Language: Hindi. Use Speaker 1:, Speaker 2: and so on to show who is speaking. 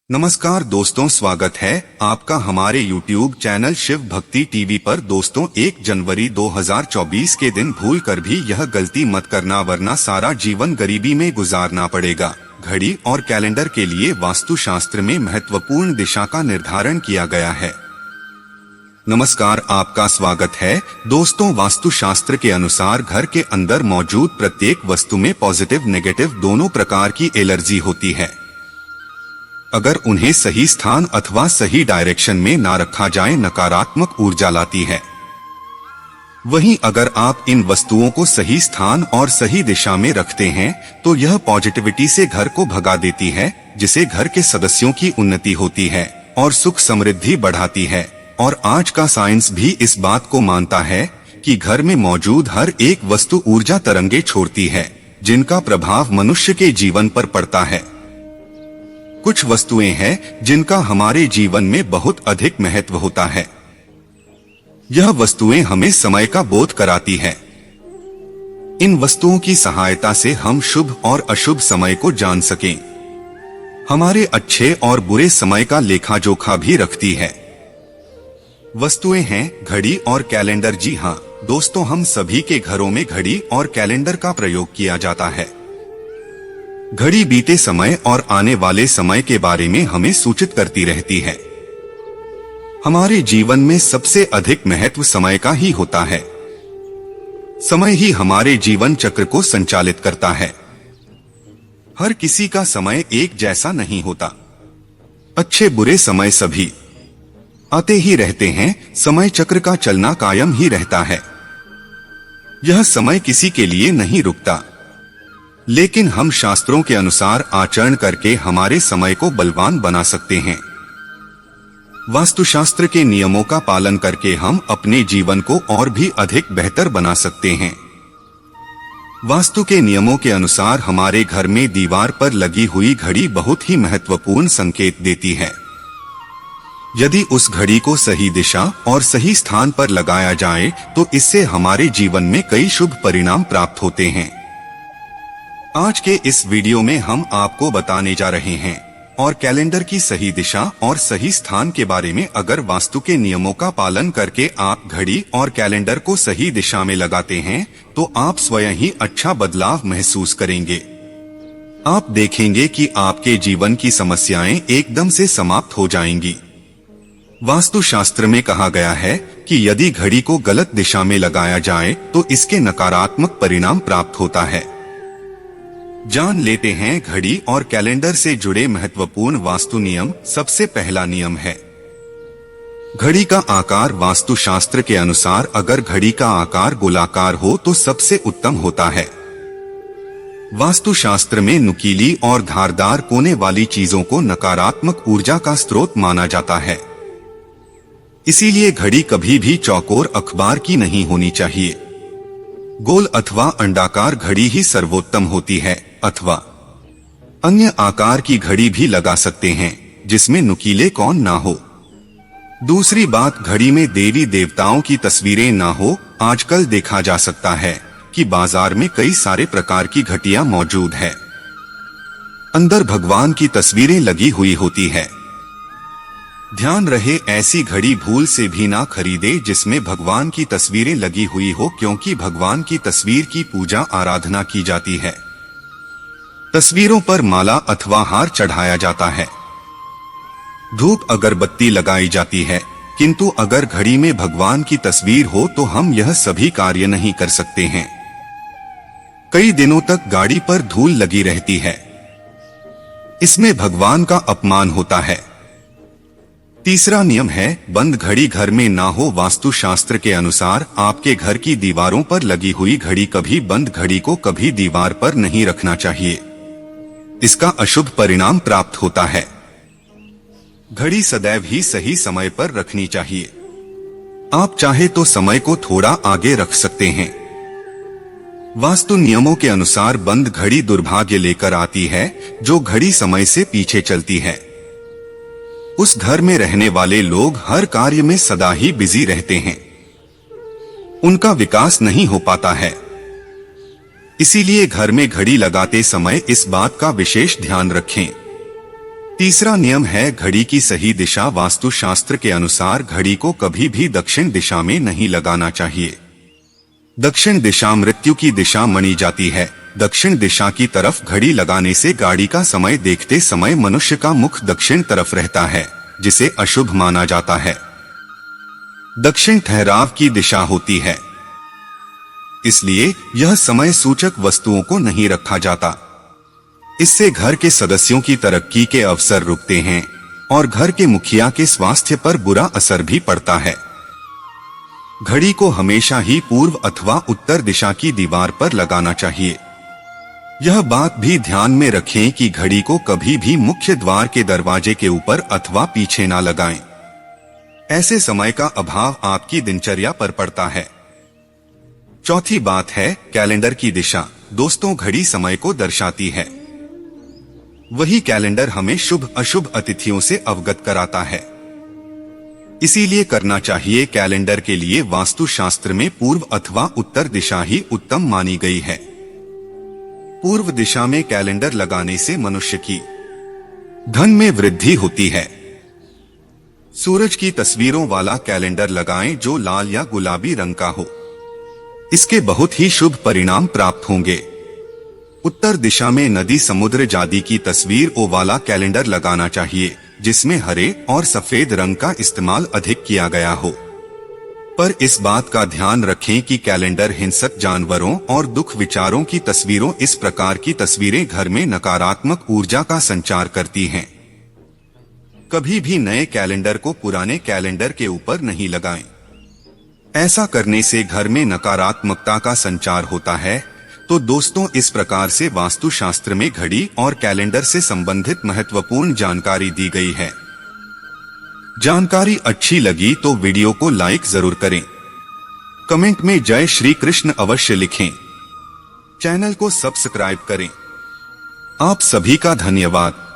Speaker 1: नमस्कार दोस्तों, स्वागत है आपका हमारे YouTube चैनल शिव भक्ति टीवी पर। दोस्तों, 1 जनवरी 2024 के दिन भूल कर भी यह गलती मत करना, वरना सारा जीवन गरीबी में गुजारना पड़ेगा। घड़ी और कैलेंडर के लिए वास्तुशास्त्र में महत्वपूर्ण दिशा का निर्धारण किया गया है। नमस्कार, आपका स्वागत है। दोस्तों, वास्तुशास्त्र के अनुसार घर के अंदर मौजूद प्रत्येक वस्तु में पॉजिटिव नेगेटिव दोनों प्रकार की एनर्जी होती है। अगर उन्हें सही स्थान अथवा सही डायरेक्शन में ना रखा जाए, नकारात्मक ऊर्जा लाती है। वहीं अगर आप इन वस्तुओं को सही स्थान और सही दिशा में रखते हैं तो यह पॉजिटिविटी से घर को भगा देती है, जिससे घर के सदस्यों की उन्नति होती है और सुख समृद्धि बढ़ाती है। और आज का साइंस भी इस बात को मानता है कि घर में मौजूद हर एक वस्तु ऊर्जा तरंगे छोड़ती है, जिनका प्रभाव मनुष्य के जीवन पर पड़ता है। कुछ वस्तुएं हैं जिनका हमारे जीवन में बहुत अधिक महत्व होता है। यह वस्तुएं हमें समय का बोध कराती है। इन वस्तुओं की सहायता से हम शुभ और अशुभ समय को जान सकें। हमारे अच्छे और बुरे समय का लेखा जोखा भी रखती है। वस्तुएं हैं घड़ी और कैलेंडर। जी हाँ दोस्तों, हम सभी के घरों में घड़ी और कैलेंडर का प्रयोग किया जाता है। घड़ी बीते समय और आने वाले समय के बारे में हमें सूचित करती रहती है। हमारे जीवन में सबसे अधिक महत्व समय का ही होता है। समय ही हमारे जीवन चक्र को संचालित करता है। हर किसी का समय एक जैसा नहीं होता। अच्छे बुरे समय सभी आते ही रहते हैं। समय चक्र का चलना कायम ही रहता है। यह समय किसी के लिए नहीं रुकता, लेकिन हम शास्त्रों के अनुसार आचरण करके हमारे समय को बलवान बना सकते हैं। वास्तुशास्त्र के नियमों का पालन करके हम अपने जीवन को और भी अधिक बेहतर बना सकते हैं। वास्तु के नियमों के अनुसार हमारे घर में दीवार पर लगी हुई घड़ी बहुत ही महत्वपूर्ण संकेत देती है। यदि उस घड़ी को सही दिशा और सही स्थान पर लगाया जाए तो इससे हमारे जीवन में कई शुभ परिणाम प्राप्त होते हैं। आज के इस वीडियो में हम आपको बताने जा रहे हैं और कैलेंडर की सही दिशा और सही स्थान के बारे में। अगर वास्तु के नियमों का पालन करके आप घड़ी और कैलेंडर को सही दिशा में लगाते हैं तो आप स्वयं ही अच्छा बदलाव महसूस करेंगे। आप देखेंगे कि आपके जीवन की समस्याएं एकदम से समाप्त हो जाएंगी। वास्तुशास्त्र में कहा गया है कि यदि घड़ी को गलत दिशा में लगाया जाए तो इसके नकारात्मक परिणाम प्राप्त होता है। जान लेते हैं घड़ी और कैलेंडर से जुड़े महत्वपूर्ण वास्तु नियम। सबसे पहला नियम है घड़ी का आकार। वास्तुशास्त्र के अनुसार अगर घड़ी का आकार गोलाकार हो तो सबसे उत्तम होता है। वास्तुशास्त्र में नुकीली और धारदार कोने वाली चीजों को नकारात्मक ऊर्जा का स्रोत माना जाता है। इसीलिए घड़ी कभी भी चौकोर अखबार की नहीं होनी चाहिए। गोल अथवा अंडाकार घड़ी ही सर्वोत्तम होती है, अथवा अन्य आकार की घड़ी भी लगा सकते हैं जिसमें नुकीले कोण ना हो। दूसरी बात, घड़ी में देवी देवताओं की तस्वीरें ना हो। आजकल देखा जा सकता है कि बाजार में कई सारे प्रकार की घड़ियां मौजूद है। अंदर भगवान की तस्वीरें लगी हुई होती है। ध्यान रहे, ऐसी घड़ी भूल से भी ना खरीदे जिसमें भगवान की तस्वीरें लगी हुई हो, क्योंकि भगवान की तस्वीर की पूजा आराधना की जाती है। तस्वीरों पर माला अथवा हार चढ़ाया जाता है, धूप अगरबत्ती लगाई जाती है, किंतु अगर घड़ी में भगवान की तस्वीर हो तो हम यह सभी कार्य नहीं कर सकते हैं। कई दिनों तक गाड़ी पर धूल लगी रहती है। इसमें भगवान का अपमान होता है। तीसरा नियम है बंद घड़ी घर में ना हो। वास्तुशास्त्र के अनुसार आपके घर की दीवारों पर लगी हुई घड़ी कभी बंद घड़ी को कभी दीवार पर नहीं रखना चाहिए। इसका अशुभ परिणाम प्राप्त होता है। घड़ी सदैव ही सही समय पर रखनी चाहिए। आप चाहे तो समय को थोड़ा आगे रख सकते हैं। वास्तु नियमों के अनुसार बंद घड़ी दुर्भाग्य लेकर आती है। जो घड़ी समय से पीछे चलती है उस घर में रहने वाले लोग हर कार्य में सदा ही बिजी रहते हैं। उनका विकास नहीं हो पाता है। इसीलिए घर में घड़ी लगाते समय इस बात का विशेष ध्यान रखें। तीसरा नियम है घड़ी की सही दिशा। वास्तुशास्त्र के अनुसार घड़ी को कभी भी दक्षिण दिशा में नहीं लगाना चाहिए। दक्षिण दिशा मृत्यु की दिशा मानी जाती है। दक्षिण दिशा की तरफ घड़ी लगाने से गाड़ी का समय देखते समय मनुष्य का मुख दक्षिण तरफ रहता है, जिसे अशुभ माना जाता है। दक्षिण ठहराव की दिशा होती है, इसलिए यह समय सूचक वस्तुओं को नहीं रखा जाता। इससे घर के सदस्यों की तरक्की के अवसर रुकते हैं और घर के मुखिया के स्वास्थ्य पर बुरा असर भी पड़ता है। घड़ी को हमेशा ही पूर्व अथवा उत्तर दिशा की दीवार पर लगाना चाहिए। यह बात भी ध्यान में रखें कि घड़ी को कभी भी मुख्य द्वार के दरवाजे के ऊपर अथवा पीछे ना लगाएं। ऐसे समय का अभाव आपकी दिनचर्या पर पड़ता है। चौथी बात है कैलेंडर की दिशा। दोस्तों, घड़ी समय को दर्शाती है। वही कैलेंडर हमें शुभ अशुभ अतिथियों से अवगत कराता है। इसीलिए करना चाहिए कैलेंडर के लिए वास्तुशास्त्र में पूर्व अथवा उत्तर दिशा ही उत्तम मानी गई है। पूर्व दिशा में कैलेंडर लगाने से मनुष्य की धन में वृद्धि होती है। सूरज की तस्वीरों वाला कैलेंडर लगाएं जो लाल या गुलाबी रंग का हो। इसके बहुत ही शुभ परिणाम प्राप्त होंगे। उत्तर दिशा में नदी समुद्र जाति की तस्वीर ओ वाला कैलेंडर लगाना चाहिए, जिसमें हरे और सफेद रंग का इस्तेमाल अधिक किया गया हो। पर इस बात का ध्यान रखें कि कैलेंडर हिंसक जानवरों और दुख विचारों की तस्वीरों इस प्रकार की तस्वीरें घर में नकारात्मक ऊर्जा का संचार करती हैं। कभी भी नए कैलेंडर को पुराने कैलेंडर के ऊपर नहीं लगाएं। ऐसा करने से घर में नकारात्मकता का संचार होता है। तो दोस्तों, इस प्रकार से वास्तुशास्त्र में घड़ी और कैलेंडर से संबंधित महत्वपूर्ण जानकारी दी गई है। जानकारी अच्छी लगी तो वीडियो को लाइक जरूर करें। कमेंट में जय श्री कृष्ण अवश्य लिखें। चैनल को सब्सक्राइब करें। आप सभी का धन्यवाद।